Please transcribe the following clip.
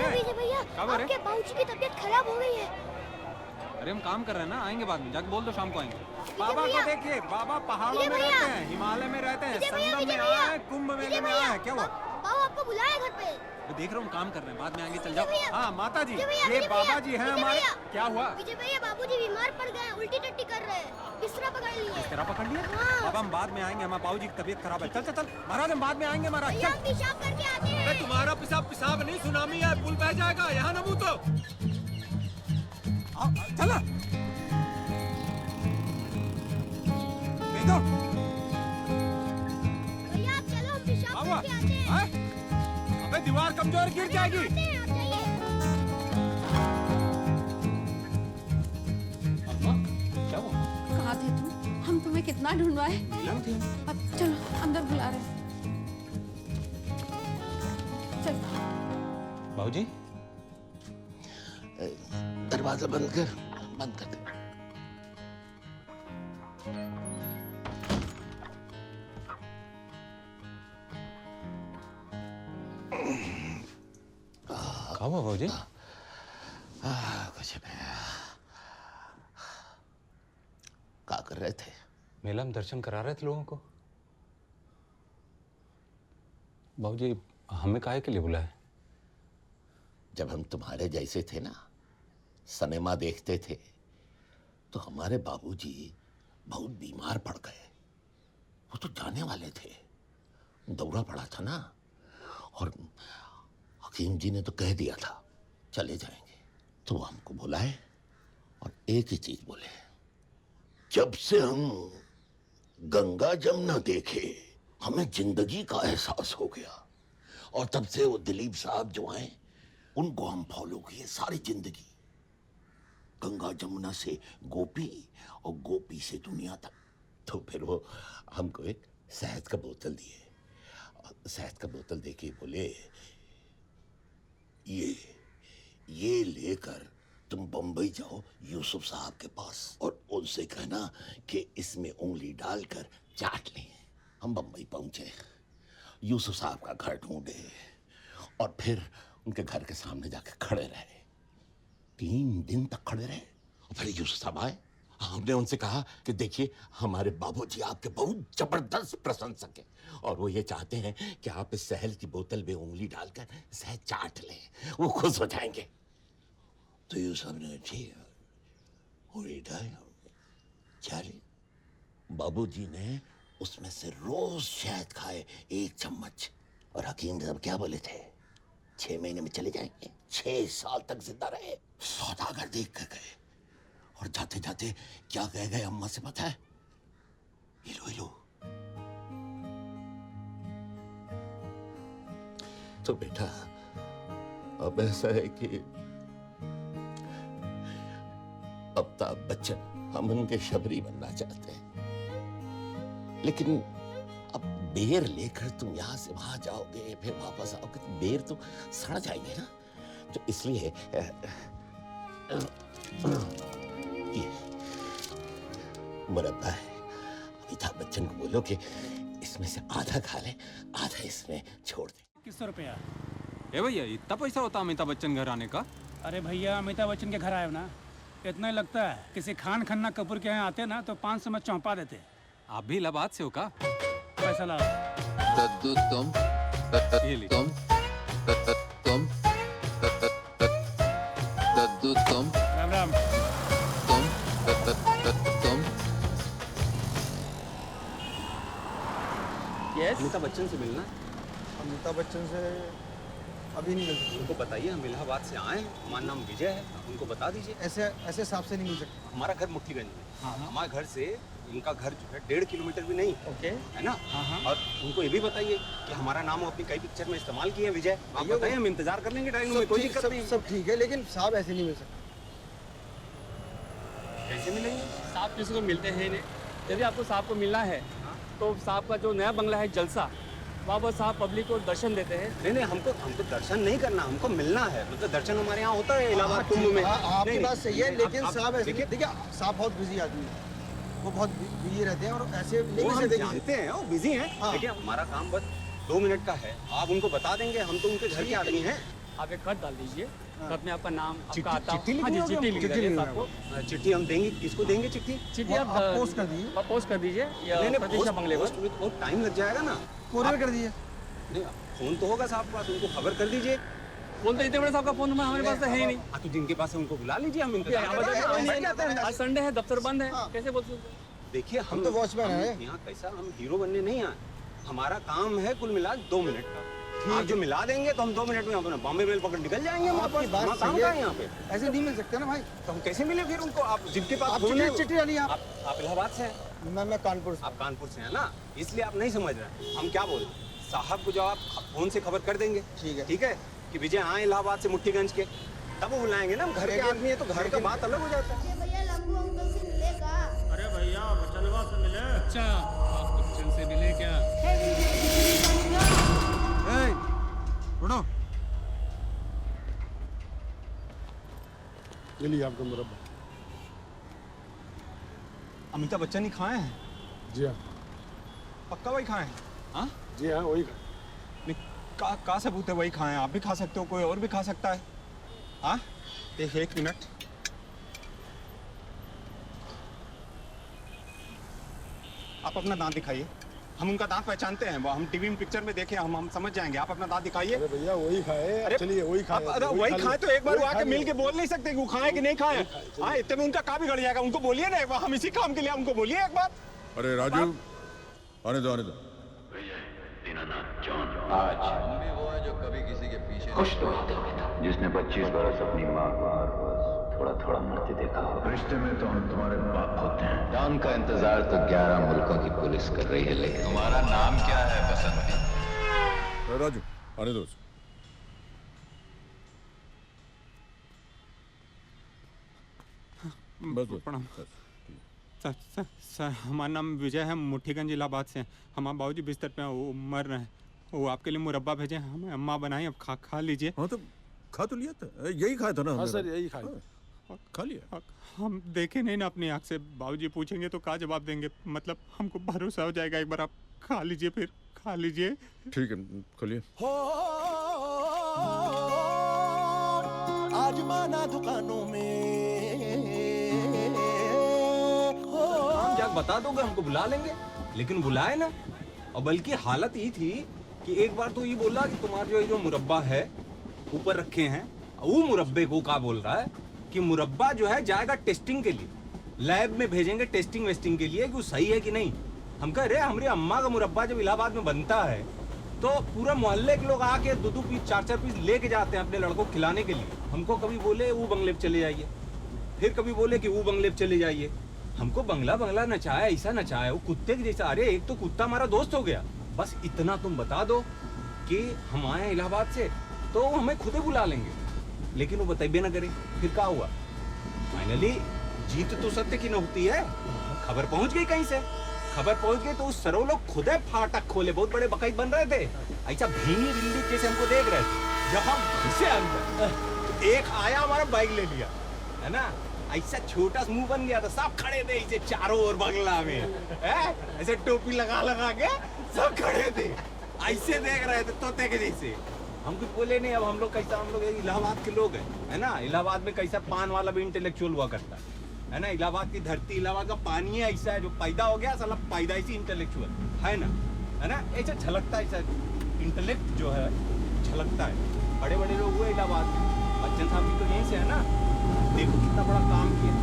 विजय भैया, आपके बाबूजी की तबीयत खराब हो गई है। अरे हम काम कर रहे हैं ना, आएंगे बाद में, जाके बोल दो शाम को आएंगे। बाबा को देखिए, बाबा पहाड़ों में रहते हैं, हिमालय में रहते हैं, संगम में आए हैं, कुंभ मेले में आए हैं। क्या हुआ? बाबा आपको बुलाया घर पे। मैं देख रहा हूँ काम कर रहे हैं, बाद में आएंगे, चल जाओ। हाँ माता जी, ये बाबा जी हैं हमारे। क्या हुआ? विजय भैया बाबूजी बीमार पड़ गए, उल्टी टट्टी कर रहे हैं, बिस्तरा पकड़ लिए। बिस्तरा पकड़ लिया? हाँ। बाबा हम बाद में आएंगे, हमारे बाबूजी की तबीयत खराब है। चल चल चल महाराज, हम बाद में आएंगे महाराज। भैया हम पेशाब करके आते हैं। तुम्हारा पेशाब नहीं, सुनामी है, पुल बह जाएगा, यहाँ न मुँह तो। चला भैया आप चलो, हम पेशाब करके आते हैं। अबे दीवार कमजोर, गिर जाएगी। आते हैं, आप जाइए। क्या हुआ? कहाँ थे तुम? हम तुम्हें कितना ढूंढवाए। अब चलो अंदर बुला रहे। चल बाबूजी, दरवाजा बंद कर दे। क्या हुआ बाबूजी? कुछ नहीं। क्या कर रहे थे? मेला में दर्शन करा रहे थे लोगों को। बाबूजी हमें काहे के लिए बुलाए? जब हम तुम्हारे जैसे थे ना, सिनेमा देखते थे, तो हमारे बाबूजी बहुत बीमार पड़ गए। वो तो जाने वाले थे, दौरा पड़ा था ना, और हकीम जी ने तो कह दिया था चले जाएंगे। तो वो हमको बुलाए और एक ही चीज बोले, जब से हम गंगा जमुना देखे हमें जिंदगी का एहसास हो गया। और तब से वो दिलीप साहब जो आए, उनको हम फॉलो किए सारी जिंदगी। गंगा जमुना से गोपी और गोपी से दुनिया तक। तो फिर वो हमको एक शहद का बोतल दिए। शहद का बोतल देके बोले, ये लेकर तुम बंबई जाओ यूसुफ साहब के पास और उनसे कहना कि इसमें उंगली डालकर चाट लें। हम बंबई पहुंचे, यूसुफ साहब का घर ढूंढे और फिर उनके घर के सामने जाके खड़े रहे। 3 दिन तक खड़े रहे और फिर यूसुफ साहब आए। हमने उनसे कहा कि देखिए हमारे बाबूजी आपके बहुत जबरदस्त प्रशंसक हैं और वो ये चाहते हैं कि आप इस शहद की बोतल में उंगली डालकर शहद चाट लें, वो खुश हो जाएंगे। तो यूसुफ साहब ने ठीक उंगली डाली, चाली। बाबूजी ने उसमें से रोज शहद खाए 1 चम्मच। और हकीम साहब क्या बोले थे, 6 महीने में चले जाएंगे। 6 साल तक जिंदा रहे। सौदागर देख कर गए और जाते जाते क्या कह गए अम्मा से पता है? हिलो तो बेटा अब ऐसा है कि अमिताभ बच्चन हम उनके शबरी बनना चाहते हैं, लेकिन अब बेर लेकर तुम यहां से वहां जाओगे फिर वापस आओगे तो बेर तो सड़ जाएंगे ना। तो इसलिए ये मुरब्बा है। अमिताभ बच्चन को बोलो कि इसमें से आधा खा ले, आधा इसमें छोड़ दे। 2100 रुपया। ए भैया इतना पैसा होता अमिताभ बच्चन घर आने का? अरे भैया अमिताभ बच्चन के घर आए हो ना, इतना ही लगता है। किसी खान खन्ना कपूर के यहाँ आते ना तो 500 में चौंपा देते। आप भी इलाहाबाद से हो का? पैसा लाओ। दद्दू तुम दद्दू तुम राम राम। तुम अमिताभ बच्चन से मिलना? अमिताभ बच्चन से अभी नहीं मिल सकते। उनको बताइए हम इलाहाबाद से आए हैं, हमारा नाम विजय है, उनको बता दीजिए। ऐसे हिसाब से नहीं मिल सकते। हमारा घर मुट्ठीगंज में, हमारे घर से इनका घर जो है 1.5 किलोमीटर भी नहीं। ओके है ना? और उनको ये भी बताइए कि हमारा नाम अपनी कई पिक्चर में इस्तेमाल किया है विजय। आप बताइए, हम इंतजार कर लेंगे ड्राइंग में, कोई दिक्कत नहीं। सब ठीक है, लेकिन साहब ऐसे नहीं मिल सकते। कैसे मिलेंगे? साहब किसी को मिलते हैं नहीं। यदि आपको साहब को मिलना है तो साहब का जो नया बंगला है जलसा, वहाँ पर साहब पब्लिक को दर्शन देते हैं। नहीं हमको दर्शन नहीं करना, हमको मिलना है। मतलब दर्शन हमारे यहाँ होता है इलाहाबाद कुंभ में। आपकी बात सही है, लेकिन साहब ऐसे देखिए, साहब बहुत बिजी आदमी है, वो बहुत बिजी रहते हैं और ऐसे वो हम जानते हैं वो बिजी हैं, लेकिन हमारा काम बस 2 मिनट का है। आप उनको बता देंगे, हम तो उनके घर के आदमी हैं। आप एक खत डाल दीजिए, खत में आपका नाम, आपका आता, चिट्ठी हाँ जी, लिखनी चिट्ठी होगी लिख चिट्ठी दीजिए लिखनी आपको। चिट्ठी हम देंगे, किसको देंगे चिट्ठी? चिट्ठी आप पोस्ट कर दीजिए। आप पोस्ट कर दीजिए या प्रतीक्षा बंगले पर। पोस्ट में तो बहुत टाइम लग जाएगा ना। कोरियर कर दीजिए। नहीं, फोन तो होगा साहब के पास, उनको खबर कर दीजिए। फोन तो इतने बड़े साहब का फोन नंबर हमारे पास तो है ही नहीं। तो जिनके पास है उनको बुला लीजिए, हम इंतजार यहाँ कर रहे हैं। बता हम दो, बैठ जाते हैं। आज संडे है, दफ्तर बंद है, कैसे बोल सकते हैं? देखिए हम तो वॉचमैन हैं। यहाँ कैसा, हम हीरो बनने नहीं आए। हमारा काम है कुल मिला 2 मिनट का। आप जो मिला देंगे तो हम 2 मिनट में अपना बॉम्बे मेल पकड़ निकल जाएंगे। हम आपकी वापस बात हमारा काम सही का है। है यहाँ पे। ऐसे नहीं मिल सकते ना भाई। तो हम कैसे मिले फिर उनको? आप जिनके पास आप फोन है, चिट्ठी डालिए। आप इलाहाबाद से हैं, मैं कानपुर से। आप कानपुर से हैं ना, इसलिए आप नहीं समझ रहे। हम क्या बोल रहे हैं, साहब को जब आप फोन से खबर कर देंगे, ठीक है कि विजय आए इलाहाबाद से मुट्ठीगंज के, तब वो बुलाएंगे ना। हम घर के आदमी है तो घर का बात अलग हो जाता है। अरे भैया लंबू अंकल से मिलेगा। अरे भैया बचनवा से मिले। अच्छा, आप बच्चन से मिले क्या? उठो। ये लीजिए आपका मुरब्बा। अमिताभ बच्चन ही खाए हैं? जी हाँ, पक्का वही खाए हैं? हाँ, जी हाँ, वही का। नहीं, का सबूत है वही खाए हैं? आप भी खा सकते हो, कोई और भी खा सकता है। हाँ, एक मिनट। आप अपना दांत दिखाइए। हम उनका दांत पहचानते हैं, वो हम टीवी में पिक्चर में देखे, हम समझ जाएंगे। आप अपना दांत दिखाइए। अरे भैया वही खाए, चलिए वही खाए। वही खाए तो एक बार वो आके मिल के बोल नहीं सकते कि वो खाए कि नहीं खाए? हाँ, इतने में उनका काम बिगड़ जाएगा। उनको बोलिए ना एक बार, हम इसी काम के लिए उनको बोलिए एक बार। अरे राजू, आने दो, आने दो। खुश तो जिसने 25 बरस अपनी माँ को हर रोज थोड़ा थोड़ा मरते देखा हो। रिश्ते में तो हम तुम्हारे बाप होते हैं। जान का इंतजार तो 11 मुल्कों की पुलिस कर रही है, लेकिन तुम्हारा नाम क्या है बसंती? राजू, आने दो। बस प्रणाम सर, हमारा नाम विजय है, मुट्ठीगंज इलाहाबाद से। हमारे बाबूजी बिस्तर पे हैं, वो मर रहे हैं। वो आपके लिए मुरब्बा भेजे, हमें अम्मा बनाई, अब खा लीजिए। हाँ तो खा तो लिया था, यही खाया था ना? हाँ सर, यही खाया। खा लिया। हम देखे नहीं ना अपनी आँख से। बाबूजी पूछेंगे तो क्या जवाब देंगे? मतलब हमको भरोसा हो जाएगा। एक बार आप खा लीजिए, फिर खा लीजिए। ठीक है, खोलिए। आज माना दुकानों में हम क्या बता दोगे, हमको बुला लेंगे, लेकिन बुलाए ना। और बल्कि हालत ये थी कि एक बार तो ये बोला कि तुम्हारा जो मुरब्बा है ऊपर रखे हैं, वो मुरब्बे को क्या बोल रहा है कि मुरब्बा जो है जाएगा टेस्टिंग के लिए, लैब में भेजेंगे टेस्टिंग वेस्टिंग के लिए कि वो सही है कि नहीं। हम कह रहे हमारी अम्मा का मुरब्बा जब इलाहाबाद में बनता है तो पूरा मोहल्ले के लोग आके 2-2 पीस 4-4 पीस लेके जाते हैं अपने लड़कों को खिलाने के लिए। हमको कभी बोले वो बंगले पे चले जाइए, फिर कभी बोले कि वो बंगले पे चले जाइए। हमको बंगला नचाया, ऐसा नचाया वो कुत्ते के जैसा। अरे एक तो कुत्ता हमारा दोस्त हो गया। बस इतना तुम बता दो कि हम आए इलाहाबाद से तो हमें खुद ही बुला लेंगे, लेकिन वो बताइए ना करे। फिर क्या हुआ? फाइनली जीत तो सत्य की न होती है। खबर पहुंच गई कहीं से, खबर पहुंच गई तो उस सरो लोग खुद फाटक खोले, बहुत बड़े बकैत बन रहे थे, ऐसा भीनी बिल्ली जैसे हमको देख रहे थे। जब हम घुसे अंदर तो एक आया हमारा बाइक ले लिया, है ना, ऐसा छोटा सा मुंह बन गया था। सब खड़े थे ऐसे चारों ओर बंगला में, ऐसे टोपी लगा के सब खड़े थे, ऐसे देख रहे थे तोते के जैसे। हम कुछ बोले नहीं। अब हम लोग कैसा, हम लोग इलाहाबाद के लोग हैं, है ना। इलाहाबाद में कैसा पान वाला भी इंटेलेक्चुअल हुआ करता है ना। इलाहाबाद की धरती, इलाहाबाद का पानी है ऐसा है जो पैदा हो गया साला पैदाइशी इंटेलेक्चुअल, है ना। ऐसा झलकता है, ऐसा इंटेलेक्ट जो है झलकता है। बड़े बड़े लोग हुए इलाहाबाद में। बच्चन साहब भी तो यहीं से है ना। देखो कितना बड़ा काम किया।